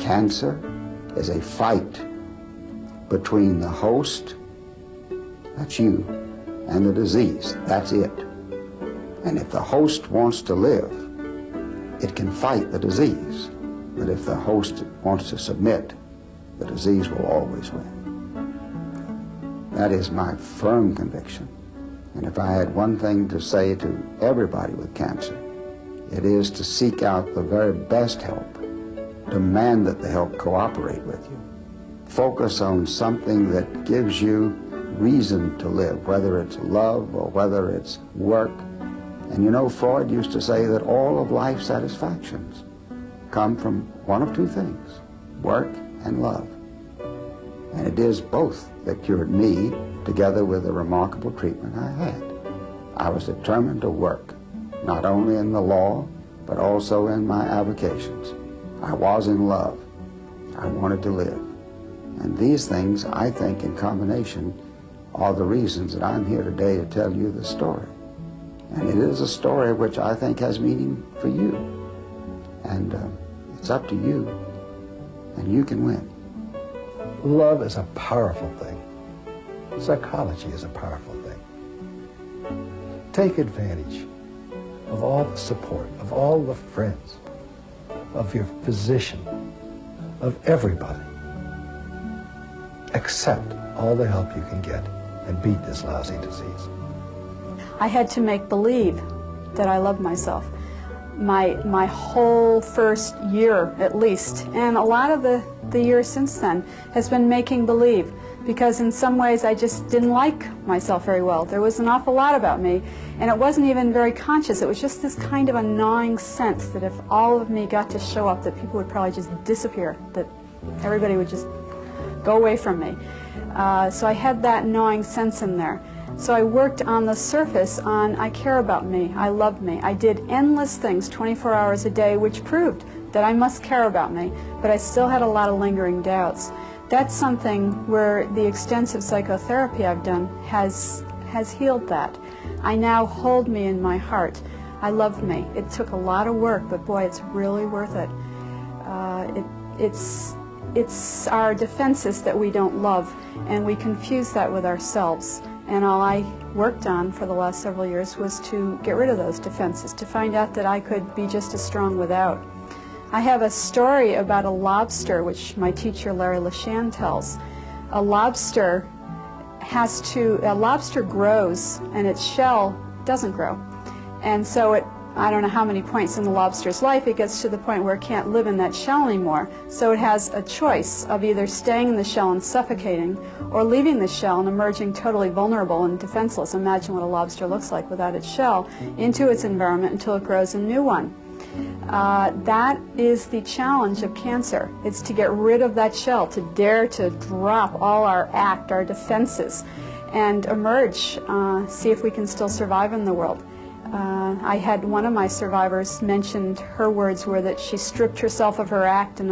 Cancer is a fight between the host, that's you, and the disease, that's it. And if the host wants to live, it can fight the disease. But if the host wants to submit, the disease will always win. That is my firm conviction. And if I had one thing to say to everybody with cancer, it is to seek out the very best help. Demand that the help cooperate with you. Focus on something that gives you reason to live, whether it's love or whether it's work. And you know, Freud used to say that all of life's satisfactions come from one of two things, work and love. And it is both that cured me, together with the remarkable treatment I had. I was determined to work, not only in the law, but also in my avocations. I was in love. I wanted to live. And these things, I think, in combination, are the reasons that I'm here today to tell you the story. And it is a story which I think has meaning for you. And it's up to you, and you can win. Love is a powerful thing. Psychology is a powerful thing. Take advantage of all the support, of all the friends, of your physician, of everybody. Accept all the help you can get and beat this lousy disease. I had to make believe that I loved myself. My whole first year, at least, and a lot of the years since then, has been making believe, because in some ways I just didn't like myself very well. There was an awful lot about me, and it wasn't even very conscious. It was just this kind of a gnawing sense that if all of me got to show up, that people would probably just disappear, that everybody would just go away from me. So I had that gnawing sense in there. So I worked on the surface on, I care about me, I love me. I did endless things 24 hours a day, which proved that I must care about me, but I still had a lot of lingering doubts. That's something where the extensive psychotherapy I've done has healed that. I now hold me in my heart. I love me. It took a lot of work, but boy, it's really worth it. It's our defenses that we don't love, and we confuse that with ourselves. And all I worked on for the last several years was to get rid of those defenses, to find out that I could be just as strong without. I have a story about a lobster, which my teacher Larry LeShan tells. A lobster grows and its shell doesn't grow. And so I don't know how many points in the lobster's life, it gets to the point where it can't live in that shell anymore. So it has a choice of either staying in the shell and suffocating, or leaving the shell and emerging totally vulnerable and defenseless. Imagine what a lobster looks like without its shell, into its environment until it grows a new one. That is the challenge of cancer. It's to get rid of that shell, to dare to drop all our defenses, and emerge, see if we can still survive in the world. I had one of my survivors mentioned, her words were that she stripped herself of her act and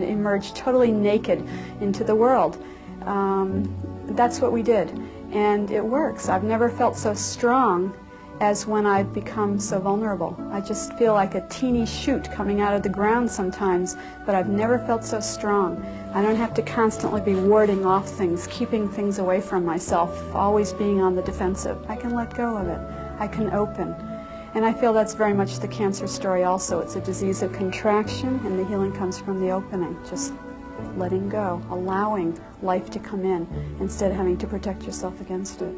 emerged totally naked into the world. That's what we did, and it works. I've never felt so strong as when I've become so vulnerable. I just feel like a teeny shoot coming out of the ground sometimes, but I've never felt so strong. I don't have to constantly be warding off things, keeping things away from myself, always being on the defensive. I can let go of it. I can open. And I feel that's very much the cancer story also. It's a disease of contraction, and the healing comes from the opening, just letting go, allowing life to come in instead of having to protect yourself against it.